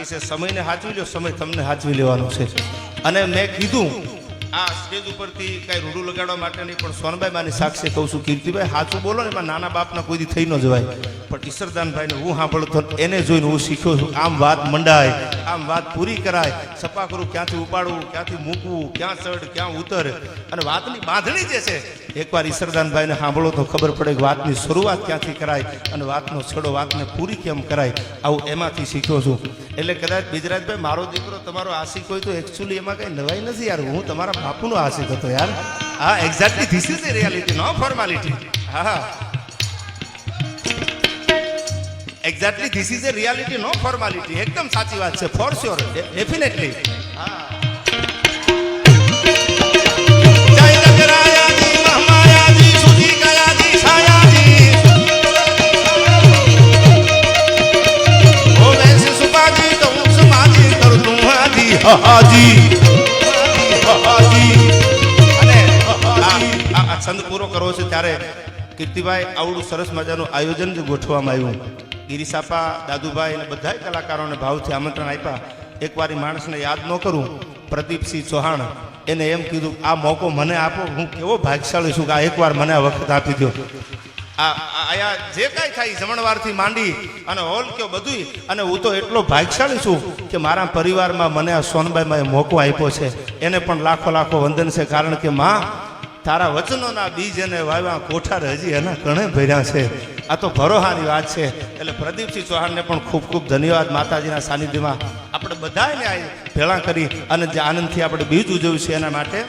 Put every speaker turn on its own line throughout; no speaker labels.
બાકી છે. સમયને સાચવી લો, સમય તમને સાચવી લેવાનો છે. અને મેં કીધું આ સ્ટેજ ઉપરથી કઈ રૂડું લગાડવા માટે નહીં, પણ સોનબાઈ માની સાક્ષી કહું છું, કીર્તિભાઈ સાચું બોલો ને, એમાં નાના બાપના કોઈથી થઈ ન જવાય. પણ ઈશ્વરદાનભાઈને હું સાંભળતો એને જોઈને હું શીખ્યો છું. આમ વાત મંડાય, આમ વાત પૂરી કરાય, સપા કરું ક્યાંથી ઉપાડવું, ક્યાંથી મૂકવું, ક્યાં ચડ ક્યાં ઉતર, અને વાતની બાંધણી જે છે એકવાર ઈશ્વરદાનભાઈને સાંભળો તો ખબર પડે કે વાતની શરૂઆત ક્યાંથી કરાય અને વાતનો છેડો વાતને પૂરી કેમ કરાય. આવું એમાંથી શીખ્યો છું. એટલે કદાચ બિજરાજભાઈ મારો દીકરો તમારો આશિક હોય તો એકચ્યુઅલી એમાં કઈ નવાઈ નથી યાર. હું તમારા બાપુનો આશિક હતો યાર. હા, exactly this is the reality, no formality. હા, exactly this is the reality, no formality. એકદમ સાચી વાત છે, ફોર શ્યોર, ડેફિનેટલી. હા, અને આ છંદ પૂરો કરવો છે ત્યારે કીર્તિભાઈ આવડું સરસ મજાનું આયોજન જે ગોઠવવામાં આવ્યું, ગિરીસાપા, દાદુભાઈ અને બધા કલાકારોને ભાવથી આમંત્રણ આપ્યા. એકવાર એ માણસને યાદ ન કરું, પ્રદીપસિંહ ચૌહાણ, એને એમ કીધું આ મોકો મને આપો, હું કેવો ભાગ્યશાળી છું કે આ એકવાર મને આ વખત આપી દો. આયા જે કાંઈ થાય જમણવારથી માંડી અને હોલ કયો બધું, અને હું તો એટલો ભાગ્યશાળી છું કે મારા પરિવારમાં મને આ સોનબાઈમાં મોકો આપ્યો છે. એને પણ લાખો લાખો વંદન છે, કારણ કે માં તારા વચનોના બીજ એને વાવ્યા, કોઠાર હજી એના કણે ભર્યા છે. આ તો ભરોહાની વાત છે. એટલે પ્રદીપસિંહ ચૌહાણને પણ ખૂબ ખૂબ ધન્યવાદ. માતાજીના સાનિધ્યમાં આપણે બધાને આ ભેળા કરી અને જે આનંદથી આપણે બીજ ઉજવ્યું છે એના માટે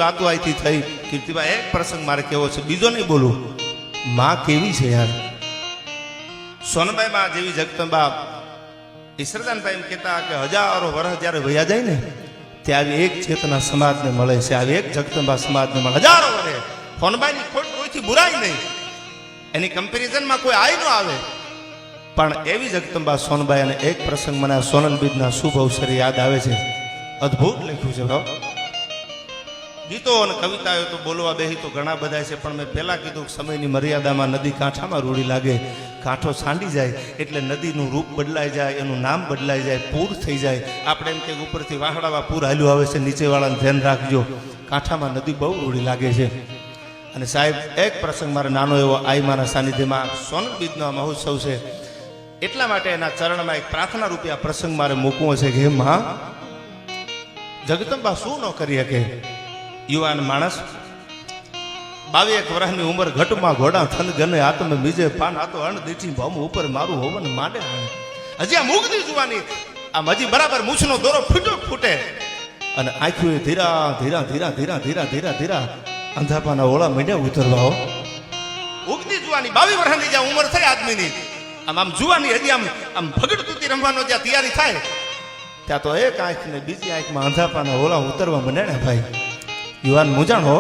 વાતો આઈથી થઈ. કીર્તિભાઈ એક પ્રસંગ મારે કેવો છે, બીજો નહીં બોલું. માં કેવી છે યાર, સોનબાઈ માં જેવી જગદંબા. ઈશ્વરદાનભાઈ એમ કહેતા કે હજારો વર્ષ જ્યારે વયા જાય ને ત્યાં આવી એક ચેતના સમાજને મળે છે, આવી એક જગદંબા સમાજને મળે હજારો વર્ષ. સોનબાઈની ખોટ કોઈથી બુરાય નહીં, એની કમ્પેરિઝનમાં કોઈ આઈ ન આવે, પણ એવી જગદંબા સોનબાઈ. અને એક પ્રસંગ મને આ સોનલ બીજના શુભ અવસરે યાદ આવે છે. અદ્ભુત લખ્યું છે ભાવ. ગીતો અને કવિતાઓ તો બોલવા બેહી તો ઘણા બધા છે, પણ મેં પહેલાં કીધું સમયની મર્યાદામાં નદી કાંઠામાં રૂડી લાગે, કાંઠો છાંડી જાય એટલે નદીનું રૂપ બદલાઈ જાય, એનું નામ બદલાઈ જાય, પૂર થઈ જાય. આપણે એમ કે ઉપરથી વાહડાવા પૂર હાલ્યું આવે છે, નીચેવાળાને ધ્યાન રાખજો, કાંઠામાં નદી બહુ રૂડી લાગે છે. અને સાહેબ એક પ્રસંગ મારે નાનો એવો આઈ મારા સાનિધ્યમાં સોનલ બીજનો મહોત્સવ છે, એટલા માટે એના ચરણમાં એક પ્રાર્થના રૂપે આ પ્રસંગ મારે મૂકવો છે કે માં જગદંબા શું ન કરી શકે. યુવાન માણસ 22 વર્ષની ઉંમર, ઘટમાં ઘોડા થન ગને આત્મ બીજે પાન, આ તો અણ દીઠી ભામ ઉપર મારું હોવન માંડે. હજી આ મુગની જુવાની, આમ હજી બરાબર મૂછનો દોરો ફૂટે, અને આંખું ધીરા ધીરા ધીરા ધીરા ધીરા ધીરા ધીરા અંધાપાના ઓળા મીડ્યા ઉતરવા. ઉગતી જુવાની 22 વર્ષની જ્યાં ઉંમર થઈ આદમીની, આમ જુવાની હજી આમ ભગડતુતી રમવાનો જ્યાં તૈયારી થાય ત્યાં તો એક આંખ ને બીજી આંખમાં અંધાપાના ઓળા ઉતરવા માંડ્યા ને ભાઈ. યુવાન મૂંઝાણ હો.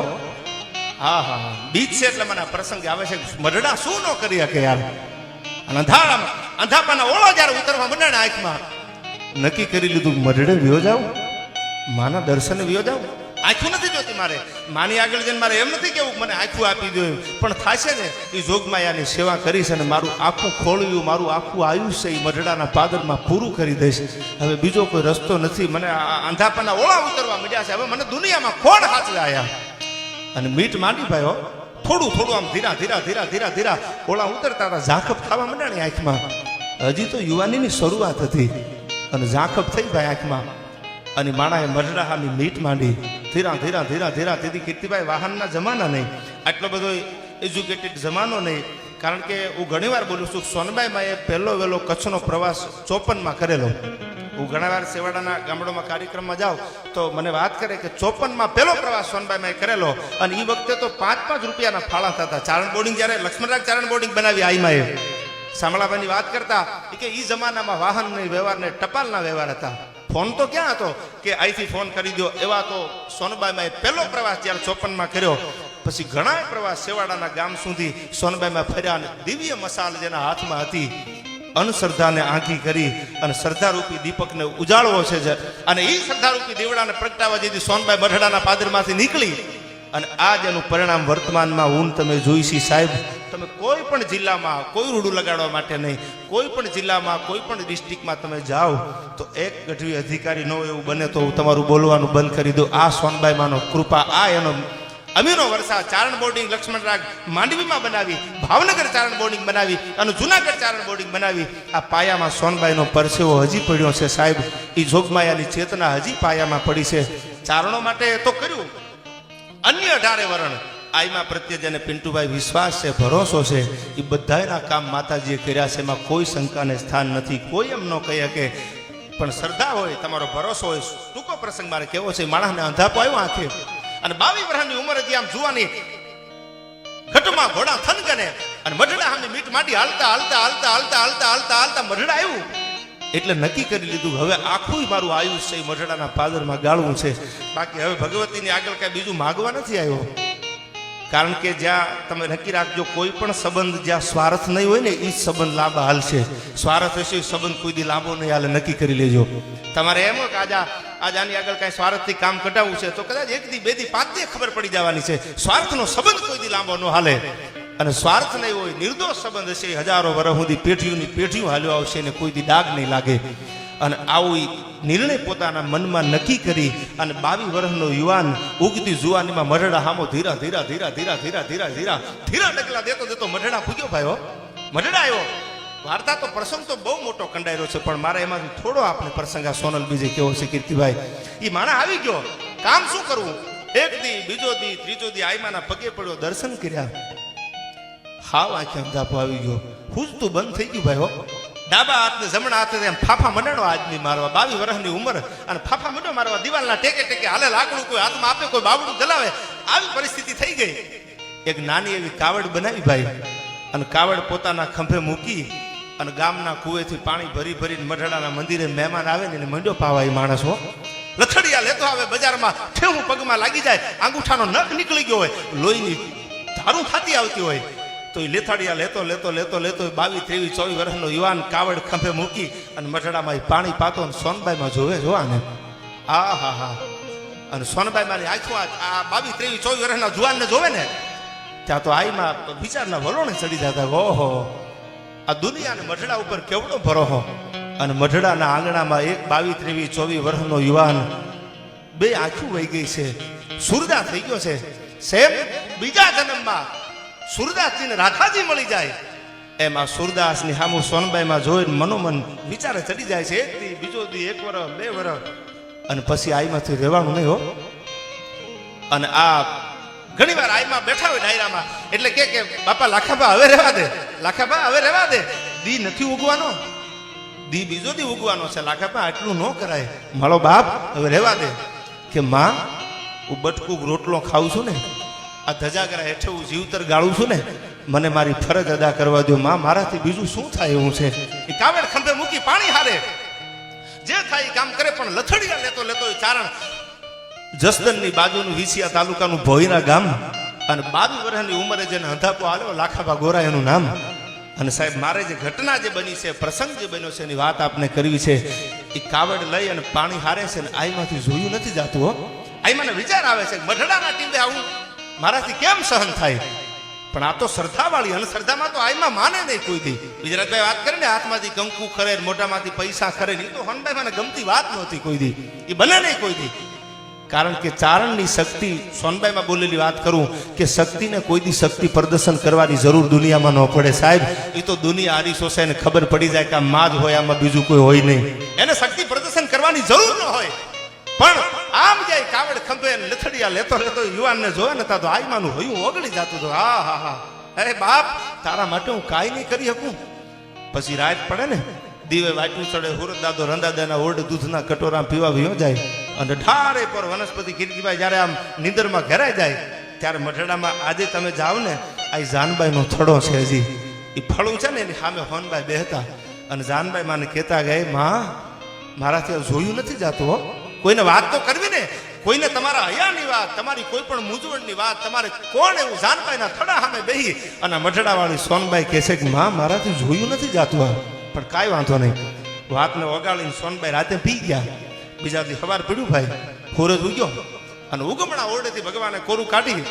હા હા, બીજ છે એટલે મને પ્રસંગ આવે છે. મરડા શું ન કરી શકે યાર. અને અંધાપાના ઓળો જયારે ઉતરવા માંડ્યા ને આંખમાં, નક્કી કરી લીધું મરડે વ્યો જાવ, માના દર્શને વ્યો જાવ. આંખું નથી જોતી મારે, માની આગળ જઈને મારે એમ નથી કેવું મને આંખું આપી દો, પણ થશે ને એ જોગમાયાની સેવા કરીશ અને મારું આખું ખોળ્યું, મારું આખું આયુષ્ય એ મઢડાના પાદરમાં પૂરું કરી દઈશ. હવે બીજો કોઈ રસ્તો નથી. મને અંધાપાના ઓળા ઉતરવા મળ્યા છે, હવે મને દુનિયામાં કોણ હાચવે આયા. અને મીટ માંડી ભાઈ, થોડું થોડું આમ ધીરા ધીરા ધીરા ધીરા ધીરા ઓળા ઉતરતા હતા. ઝાંખપ થવા માંડ્યા ને આંખમાં. હજી તો યુવાનીની શરૂઆત હતી અને ઝાંખપ થઈ ભાઈ આંખમાં. અને માણાએ મરડાહાની મીટ માંડી. ધીરા ધીરા ધીરા ધીરા તેથી કીર્તિભાઈ વાહનના જમાના નહીં, આટલો બધો એજ્યુકેટેડ જમાનો નહીં. કારણ કે હું ઘણીવાર બોલું છું, સોનબાઈમાં એ પહેલો વહેલો કચ્છનો પ્રવાસ 54માં કરેલો. હું ઘણા વાર સેવાડાના ગામડામાં કાર્યક્રમમાં જાઉં તો મને વાત કરે કે 54માં પહેલો પ્રવાસ સોનબાઈમાં કરેલો અને એ વખતે તો 5-5 રૂપિયાના ફાળા થતા. ચારણ બોર્ડિંગ જ્યારે લક્ષ્મણરાજ ચારણ બોર્ડિંગ બનાવી આઈમાં એ શામળાભાઈની વાત કરતા કે એ જમાનામાં વાહનના વ્યવહાર ને ટપાલના વ્યવહાર હતા. ફોન તો ક્યાં હતો કે અહીંથી ફોન કરી દો. એવા તો સોનબાઈમાં પહેલો પ્રવાસ જ્યારે 54માં કર્યો. પછી ઘણા પ્રવાસ સેવાડાના ગામ સુધી સોનબાઈમાં ફર્યા અને દિવ્ય મસાલ જેના હાથમાં હતી અનશ્રદ્ધાને આંખી કરી અને શ્રદ્ધારૂપી દીપકને ઉજાળવો છે અને એ શ્રદ્ધારૂપી દીવડાને પ્રગટાવવા જેથી સોનબાઈ મઢડાના પાદરમાંથી નીકળી અને આ જ એનું પરિણામ વર્તમાનમાં ઊન તમે જોઈ છી સાહેબ. તમે કોઈ પણ જિલ્લામાં કોઈ રૂડું લગાડવા માટે નહીં, કોઈ પણ જિલ્લામાં કોઈ પણ ડિસ્ટ્રિક્ટમાં તમે જાઓ તો એક ગઢવી અધિકારી ન હોય એવું બને તો હું તમારું બોલવાનું બંધ કરી દઉં. આ સોનબાઈમાંનો કૃપા, આ એનો અમીનો વરસાદ. ચારણ બોર્ડિંગ લક્ષ્મણરાજ માંડવીમાં બનાવી, ભાવનગર ચારણ બોર્ડિંગ બનાવી અને જુનાગઢ ચારણ બોર્ડિંગ બનાવી. આ પાયામાં સોનબાઈનો પરસેવો હજી પડ્યો છે સાહેબ. એ જોગમાયાની ચેતના હજી પાયામાં પડી છે. ચારણો માટે તો કર્યું અન્ય 18 વરણ. આઈમાં પ્રત્યે જેને પિન્ટુભાઈ વિશ્વાસ છે, ભરોસો છે, એ બધાના કામ માતાજીએ કર્યા છે. એમાં કોઈ શંકાને સ્થાન નથી. કોઈ એમ ન કહે કે પણ શ્રદ્ધા હોય, તમારો ભરોસો હોય. ટૂંકો પ્રસંગ મારે કેવો છે. માણસને અંધાપો આવ્યો આંખે અને 22 વર્ષની ઉંમર હતી. આમ જુવાની ઘટમાં ઘોડા થનગને અને મઢડા સામે મીઠ માટી હાલતા હાલતા હાલતા હાલતા હાલતા હાલતા હાલતા મઢડા આવ્યું. એટલે નક્કી કરી લીધું હવે આખું મારું આયુષ્ય છે મઢડાના પાદરમાં ગાળવું છે. બાકી હવે ભગવતીની આગળ કઈ બીજું માગવા નથી આવ્યો. કારણ કે જ્યાં તમે નક્કી રાખજો કોઈ પણ સંબંધ જ્યાં સ્વાર્થ નહીં હોય ને એ જ સંબંધ લાંબા હાલશે. સ્વાર્થ હશે એ સંબંધ કોઈ દી લાંબો નહીં હાલે. નક્કી કરી લેજો. તમારે એમ હોય કે આની આગળ કાંઈ સ્વાર્થથી કામ કટાવવું છે તો કદાચ 1 દી 2 દી 5 દી ખબર પડી જવાની છે. સ્વાર્થનો સંબંધ કોઈ દી લાંબો ન હાલે. અને સ્વાર્થ નહીં હોય, નિર્દોષ સંબંધ હશે, હજારો વર્ષ સુધી પેઢીઓ હાલ્યો આવશે ને કોઈ દી ડાઘ નહીં લાગે. અને આવું નિર્ણય પોતાના મનમાં નક્કી કરી અને 22 વર્ષનો યુવાન ઉગતી જુવાનીમાં મઢડા હામો ધીરા ધીરા ધીરા ધીરા ધીરા ધીરા ધીરા ધીરા ડગલા દેતો દેતો મઢડા પૂગ્યો. ભાઈઓ મઢડા આવ્યો. વાર્તા તો પ્રસંગ તો બહુ મોટો કંડાયેલો છે પણ મારે એમાંથી થોડો આપણે પ્રસંગ આ સોનલ બીજે કેવો છે કીર્તિભાઈ. એ માણા આવી ગયો. કામ શું કરવું? 1 દી, બીજો દી, ત્રીજો દી આઈમાના પગે પડ્યો, દર્શન કર્યા. હાવ આંખે અંધાપો આવી ગયો. હુજતું બંધ થઈ ગયું ભાઈ. ડાબા હાથને જમણા હાથે એમ ફાફા મંડાણો આદમી મારવા. 22 વર્ષની ઉંમર અને ફાફા મંડો મારવા. દિવાલના ટેકે ટેકે હાલે લાકડું કોઈ હાથમાં આપે, કોઈ બાવડું જલાવે. આવી પરિસ્થિતિ થઈ ગઈ. એક નાની એવી કાવડ બનાવી ભાઈ અને કાવડ પોતાના ખંભે મૂકી અને ગામના કુવેથી પાણી ભરી ભરીને મઢડાના મંદિરે મહેમાન આવે ને એને મંડ્યો પાવા. એ માણસ હો લથડિયા લેતો આવે બજારમાં, ઠેવું પગમાં લાગી જાય, આંગૂઠાનો નખ નીકળી ગયો હોય, લોહીની ધારું ખાતી આવતી હોય તો એ લેથાડિયા લેતો લેતો લેતો લેતો 22, 23, 24 વર્ષનો યુવાન કાવડ ખંભે મૂકી અને મઢડામાં પાણી પાતો અને સોનબાઈમાં જોવે જોવાને. આ હા હા. અને સોનબાઈમાં આખું આ 22, 23, 24 વર્ષના જુવાનને જોવે ને ત્યાં તો આઈમાં વિચારના વલોણે ચડી જતા. ઓહો આ દુનિયાને મઢડા ઉપર કેવડો ભરોહો. અને મઢડાના આંગણામાં એક 22, 23, 24 વર્ષનો યુવાન, 2 આંખું વહી ગઈ છે, સુરદાસ થઈ ગયો છે. સેમ બીજા જન્મમાં સુરદાસજીને રાધાજી મળી જાય એમાં સુરદાસની સામું સોનબાઈમાં જોઈને મનોમન વિચારે ચડી જાય છે. 1 દી, બીજો દી, 1 વર્ષ, 2 વર્ષ અને પછી આઈમાંથી રહેવાનું નહીં હો. અને આ ઘણી વાર આઈમાં બેઠા હોય ડાયરામાં એટલે કે બાપા લાખાબા હવે રહેવા દે, લાખાબા હવે રહેવા દે. દી નથી ઉગવાનો, દી બીજો દી ઉગવાનો છે. લાખાબા આટલું ન કરાય, મારો બાપ હવે રહેવા દે. કે માં હું બટકું રોટલો ખાઉં છું ને, આ ધજાગરા હેઠે હું જીવતર ગાળું છું ને, મને મારી ફરજ અદા કરવા દો માં. મારાથી બીજું શું થાય એવું છે? એ કાવડ ખંભે મૂકી પાણી હારે જે થાય કામ કરે પણ લથડિયા લેતો લેતો એ ચારણ જસદનની બાજુનું વિસિયા તાલુકાનું ભોયરા ગામ અને 22 વર્ષની ઉંમરે જેને અંધાપો આવ્યો લાખાબા ગોરા એનું નામ. અને સાહેબ મારે જે ઘટના જે બની છે, પ્રસંગ જે બન્યો છે એની વાત આપને કરવી છે. એ કાવડ લઈ અને પાણી હારે છે ને આઈમાંથી જોયું નથી જાતું હો. આઈમાં વિચાર આવે છે મઢડાના ટીંબે આવું મારાથી કેમ સહન થાય? પણ આ તો શ્રદ્ધાવાળી અને શ્રદ્ધામાં તો આઈમાં માને નહીં કોઈ દી. ગુજરાતભાઈ વાત કરે ને હાથમાંથી કંકુ ખરે, મોઢામાંથી પૈસા ખરે, એ તો હનભાઈ મને ગમતી વાત નહોતી કોઈ દી. એ બને નહીં કોઈ દી. કારણ કે ચારણની શક્તિ, સોનબાઈમાં બોલેલી વાત કરું કે શક્તિને કોઈ દી શક્તિ પ્રદર્શન કરવાની જરૂર દુનિયામાં ન પડે સાહેબ. એ તો દુનિયા હારી સોસાય ને ખબર પડી જાય કે આ માં જ હોય, આમાં બીજું કોઈ હોય નહીં. એને શક્તિ પ્રદર્શન કરવાની જરૂર ન હોય. પણ આમ જાય કાવડ ખંભે લથડિયા લેતો લેતો યુવાનને જોવે ને તો આઈમાનું હયું ઓગળી જતું હતું. હા હા હા, અરે બાપ તારા માટે હું કાંઈ નહીં કરી શકું. પછી રાત પડે ને, દીવે વાટું ચડે હુરત દાદો રંદાદાના ઓરડે દૂધના કટોરા પીવા વિયો જાય અને ઠારે પર વનસ્પતિ કીર્તિભાઈ જ્યારે આમ નીંદરમાં ઘેરાઈ જાય ત્યારે મઢડામાં આજે તમે જાઓ ને આ જાનબાઈનો થડો છે હજી એ ફળું છે ને એની સામે હોનબાઈ બેહતા અને જાનબાઈ માને કહેતા ગઈ માં મારાથી જોયું નથી જાતું હો કોઈને વાત તો કરવી ને કોઈને તમારા હયાની વાત તમારી કોઈ પણ મૂંઝવણની વાત તમારે કોણ એવું જાનબાઈના થડા સામે બેહી અને મઢડાવાળી સોનબાઈ કહે છે કે માં મારાથી જોયું નથી જાતું આ પણ કાંઈ વાંધો નહીં વાતને વગાડીને સોનબાઈ રાતે પી ગયા બીજા દી સવાર પીડ્યું ભાઈ ફોરજ ઉગ્યો અને ઉગમણા ઓરડેથી ભગવાને કોરું કાઢી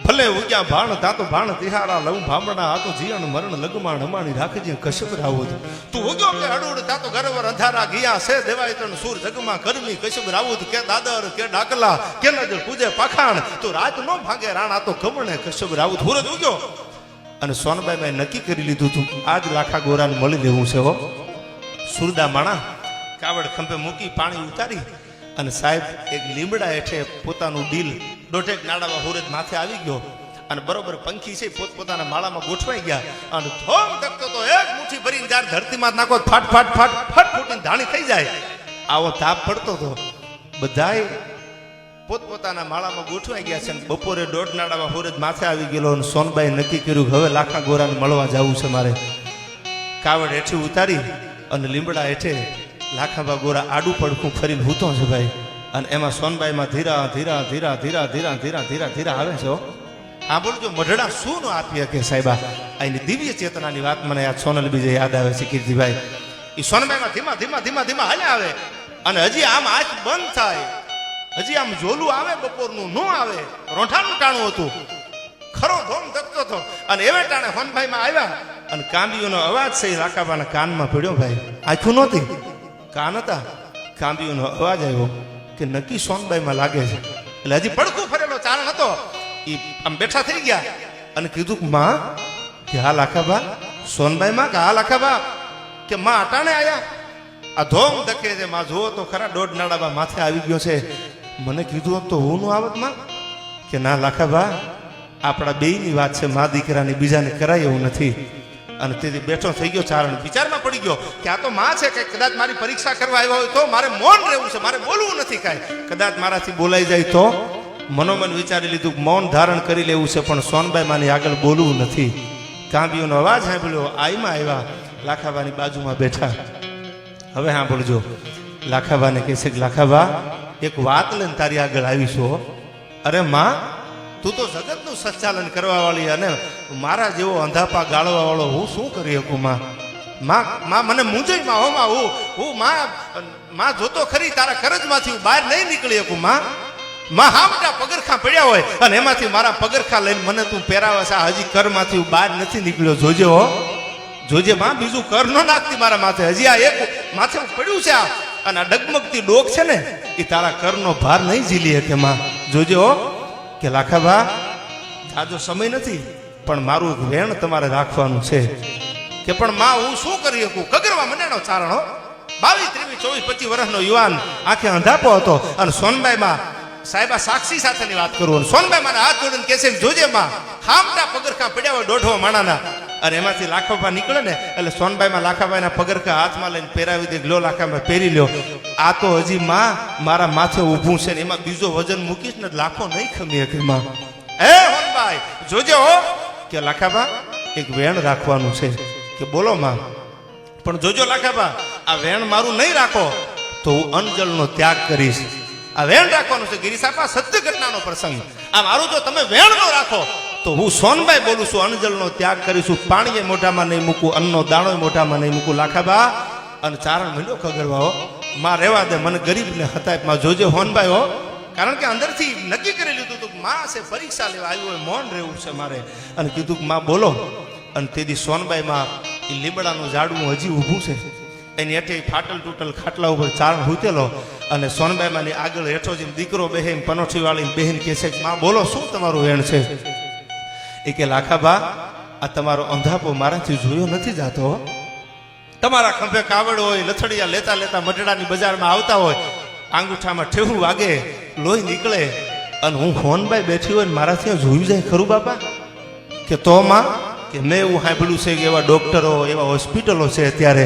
ભલે ઉગ્યા ભાણ તાતો ભાણ તિહારા લઉં ભામણા આ તો જીવન મરણ લગમાણ અમાણી રાખજે કશ્યપ રાવત તું ઉગ્યો કે હડુડ તાતો ગરવર અંધારા ગયા છે દેવાય તણ સૂર જગમાં ગરમી કશ્યપ રાવત કે દાદર કે ડાકલા કે નજર પૂજે પાખાણ તું રાત નો ભાગે રાણા તો ગમણે કશ્યપ રાવત ફોરજ ઉગ્યો અને સોનબાઈ નક્કી કરી લીધું તું આજ લાખા ગોરાને મળી લેવું છે હો સુરદા માણા કાવડ ખંભે મૂકી પાણી ઉતારી અને સાહેબ એક લીમડા હેઠે પોતાનું ડીલ દોઢેક નાડામાં હુરજ માથે આવી ગયો અને બરોબર પંખી છે પોતપોતાના માળામાં ગોઠવાઈ ગયા અને થોમ તકતો તો એક મુઠ્ઠી ભરીને જ્યારે ધરતીમાં નાખો ફાટ ફાટ ફાટ ફટ ફૂટીને ધાણી થઈ જાય આવો તાપ પડતો હતો બધાય પોતપોતાના માળામાં ગોઠવાઈ ગયા છે અને બપોરે દોઢ નાડામાં હુરજ માથે આવી ગયેલો અને સોનબાઈ નક્કી કર્યું હવે લાખા ગોરાને મળવા જવું છે મારે કાવડ હેઠી ઉતારી અને લીમડા હેઠે લાખાબા ગોરા આડું પડખું ફરીને હૂતો છે ભાઈ અને એમાં સોનબાઈમાં ધીરા ધીરા ધીરા ધીરા ધીરા ધીરા ધીરા ધીરા આવે છે આ બોલજો મઢડા શું નો આપી કે સાહેબા એની દિવ્ય ચેતનાની વાત મને આ સોનલ બીજે યાદ આવે છે કીર્તિભાઈ એ સોનબાઈમાં ધીમા ધીમા ધીમા ધીમા હાલે આવે અને હજી આમ આંખ બંધ થાય હજી આમ જોલું આવે બપોરનું ન આવે રોઠાનું ટાણું હતું ખરો ધોમ ધકતો હતો અને એવે ટાણે હોનભાઈમાં આવ્યા અને કાંબીઓનો અવાજ છે લાખાબાના કાનમાં પડ્યો ભાઈ આંખું નહોતી કાન હતા કાંબીઓનો અવાજ આવ્યો કે નક્કી સોનબાઈમાં લાગે છે એટલે હજી પડકું ફરેલો ચારણ હતો એ આમ બેઠા થઈ ગયા અને કીધું કે માં કે હા લાખાબા સોનબાઈમાં કે હા લાખાબા કે માં અટાણે આયા આ ધોમ ધકે છે માં જુઓ તો ખરા દોઢ નાડાબા માથે આવી ગયો છે મને કીધું તો હું નું આવત માં કે ના લાખાબા આપણા બેયની વાત છે મા દીકરાની બીજાને કરાય એવું નથી અને તેથી બેઠો થઈ ગયો ચારણ વિચારમાં પડી ગયો કે આ તો માં છે કે કદાચ મારી પરીક્ષા કરવા આવ્યા હોય તો મારે મૌન રહેવું છે મારે બોલવું નથી કાંઈ કદાચ મારાથી બોલાઈ જાય તો મનોમન વિચારી લીધું મૌન ધારણ કરી લેવું છે પણ સોનબાઈ માની આગળ બોલવું નથી કાંબીઓનો અવાજ સાંભળ્યો આઈમાં આવ્યા લાખાબાની બાજુમાં બેઠા હવે સાંભળજો લાખાબાને કહે છે કે લાખાબા એક વાત લઈને તારી આગળ આવીશું અરે માં તું તો જગતનું સંચાલન કરવા વાળી અને મારા જેવો અંધાપા ગાળવા વાળો હું શું કરી શકું માં મને મૂંઝાઈમાં હો માં હું માં જોતો ખરી તારા કરજમાંથી બહાર નહીં નીકળી શકું માં હા મોટા પગરખા પડ્યા હોય અને એમાંથી મારા પગરખા લઈને મને તું પહેરાવે છે હજી કરમાંથી હું બહાર નથી નીકળ્યો જોજે હો જોજે માં બીજું કર ન નાખતી મારા માથે હજી આ એક માથે પડ્યું છે આ અને આ ડગમગતી ડોક છે ને એ તારા કરનો ભાર નહીં ઝીલી શકે માં જોજે હો કે લાખાબા આજો સમય નથી પણ મારું વેણ તમારે રાખવાનું છે કે પણ માં હું શું કરી શકું કગરવા મનેનો ચારણો 22, 23, 24, 25 વર્ષનો યુવાન આંખે અંધાપો હતો અને સોનબાઈમાં સાહેબા સાક્ષી સાથેની વાત કરું સોનબાઈ મને હાથ જોડીને કહે છે જોજે માં ખામટા પગરખા પડ્યા હોય દોઢો માણાના અને એમાંથી લાખાબા નીકળે ને એટલે સોનબાઈમાં લાખાબાઈના પગરખા હાથમાં લઈને પહેરાવી દે લો લાખાબા પહેરી લ્યો આ તો હજી માં મારા માથે ઊભું છે ને એમાં બીજો વજન મૂકીશ ને લાખો નહીં ખમી શકે માં હે હોનબાઈ જોજે હો કે લાખાબા એક વેણ રાખવાનું છે કે બોલો માં પણ જોજો લાખાબા આ વેણ મારું નહીં રાખો તો હું અનજલનો ત્યાગ કરીશ આ વેણ રાખવાનું છે ગિરિસાપા સત્ય ઘટનાનો પ્રસંગ આ મારું જો તમે વેણ ન રાખો તો હું સોનબાઈ બોલું છું અનજલનો ત્યાગ કરીશું પાણીએ મોઢામાં નહીં મૂકું અન્નનો દાણો મોઢામાં નહીં મૂકું લાખાબા અને ચારણ મીંડો ખગરવા હો માં રહેવા દે મને ગરીબને હતાયમાં જોજે હોનબાઈ હો કારણ કે અંદરથી નક્કી કરી લીધું હતું માં છે પરીક્ષા લેવા આવ્યું હોય મૌન રહેવું છે મારે અને કીધું કે માં બોલો અને તેથી સોનબાઈમાં એ લીમડાનું ઝાડવું હજી ઊભું છે એની હેઠે ફાટલ તૂટલ ખાટલા ઉપર ચારણ હૂતેલો અને સોનબાઈમાંની આગળ હેઠો જેમ દીકરો બહેન પનોઠી વાળી બહેન કહે છે કે માં બોલો શું તમારું વેણ છે એ કે લાખાબા આ તમારો અંધાપો મારાથી જોયો નથી જાતો તમારા ખંભે કાવડ હોય લથડિયા લેતા લેતા મઢડાની બજારમાં આવતા હોય આંગૂઠામાં ઠેહું વાગે લોહી નીકળે અને હું હોનબાઈ બેઠી હોય ને મારાથી જોયું જાય ખરું બાપા કે તો માં કે મેં એવું સાંભળ્યું છે કે એવા ડોક્ટરો એવા હોસ્પિટલો છે અત્યારે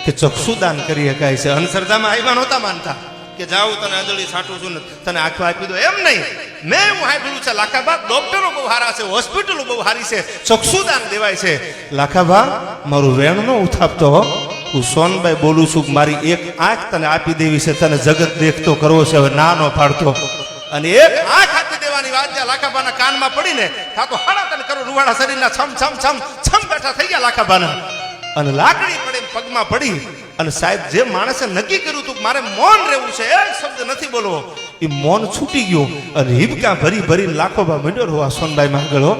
કે ચક્ષુદાન કરી શકાય છે. અંધશ્રદ્ધામાં આવ્યા નહોતા માનતા કે જાઉં તને આંધળી છાંટું છું ને તને આંખો આપી દો, એમ નહીં. મેં હું સાંભળ્યું છે લાખાબા ડોક્ટરો બહુ સારા છે, હોસ્પિટલો બહુ સારી છે, ચક્ષુદાન દેવાય છે. લાખાબા મારું વેણ ન ઉથાપતો હો, હું સોનબાઈ બોલું છું. મારી એક આંખ તને આપી દેવી છે, તને જગત દેખતો કરવો છે, હવે ના નો પાડતો. અને એક આંખ આપી દેવાની વાત જ્યાં લાખાબાના કાનમાં પડીને તા તો 3.5 કરોડ રૂવાડા શરીરના છમ છમ છમ છમ બેઠા થઈ ગયા લાખાબાના. અને લાકડી પડે પગમાં પડી. અને સાહેબ જે માણસે નક્કી કર્યું હતું મારે મૌન રહેવું છે, એક શબ્દ નથી બોલવો, એ મૌન છૂટી ગયું. અને હિબકા ભરી ભરી લાખોબા મંડ્યો હોવા સોનબાઈ માં ગયો.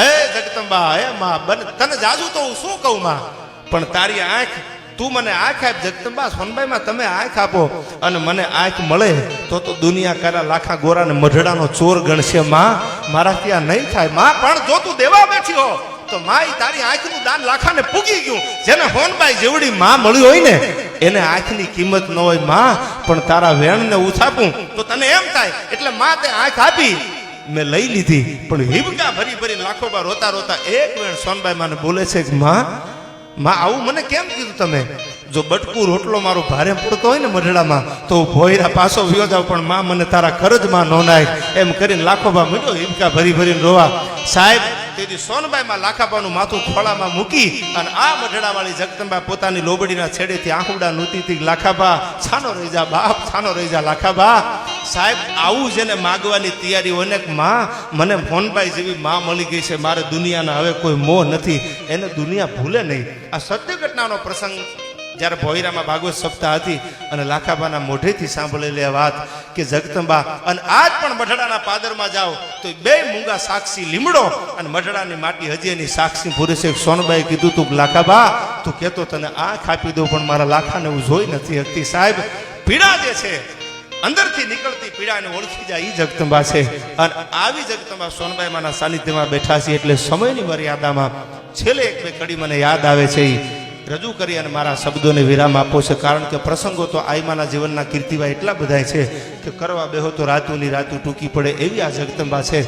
એ જગદંબા, એ માં બન તને જાજુ તો હું શું કહું માં, પણ તારી આંખ, તું મને આંખ આપ જગદંબા. સોનબાઈ માં તમે આંખ આપો અને મને આંખ મળે તો દુનિયા કારા લાખા ગોરાને મઢડાનો ચોર ગણશે માં. મારાથી આ નહીં થાય માં. પણ જો તું દેવા બેઠી હો તો માઈ તારી આંખનું દાન લાખાને પૂગી ગયું. જેને હોનબાઈ જેવડી માં મળી હોય ને એને આંખની કિંમત ન હોય માં. પણ તારા વેણને ઉથાપું તો તને એમ થાય, એટલે માં તે આંખ આપી, મેં લઈ લીધી. પણ હિબકા ભરી ભરી લાખોબા રોતા રોતા એક વેણ સોનબાઈ માને બોલે છે કે માં આવું મને કેમ કીધું તમે? જો બટકું રોટલો મારો ભારે પડતો હોય ને મઢડામાં તો ભોયરા પાછો વ્યો જાવ, પણ માં મને તારા કરજમાં નો નાય. એમ કરીને લાખોબા મીઠો હિબકા ભરી ભરીને રોવા. સાહેબ તેથી સોનબાઈમાં લાખાબાનું માથું ખોળામાં મૂકી અને આ મઢડાવાળી જગદંબા પોતાની લોબડીના છેડેથી આંખુડા નૂતીથી લાખાબા છાનો રહી જા બાપ, છાનો રહી જા લાખાબા. સાહેબ આવું જેને માગવાની તૈયારી હોય ને, માં મને મોહનબાઈ જેવી માં મળી ગઈ છે, મારે દુનિયાના હવે કોઈ મોહ નથી, એને દુનિયા ભૂલે નહીં. આ સત્ય ઘટનાનો પ્રસંગ જ્યારે ભોયરામાં ભાગવત સપ્તાહ હતી અને લાખાબાના મોઢેથી સાંભળેલી આ વાત કે જગદંબા, અને આજ પણ મઢડાના પાદરમાં જાઓ તો બે મૂંગા સાક્ષી લીમડો અને મઢડાની માટી હજી એની સાક્ષી પૂરે છે. સોનબાઈ કીધું તું લાખાબા તું કહેતો તને આંખ આપી દઉં, પણ મારા લાખાને હું જોઈ નથી શકતી. સાહેબ પીડા જે છે અંદરથી નીકળતી પીડાને ઓળખી જાય એ જગદંબા છે. અને આવી જગદંબા સોનબાઈ માના સાનિધ્યમાં બેઠા છે. એટલે સમયની મર્યાદામાં છેલ્લે એક બે કડી મને યાદ આવે છે, રજૂ કરી અને મારા શબ્દોને વિરામ આપો છે. કારણ કે પ્રસંગો તો આઈમાના જીવનના કીર્તિવા એટલા બધા છે કે કરવા બેહો તો રાતુની રાતું ટૂંકી પડે એવી આ જગદંબા છે.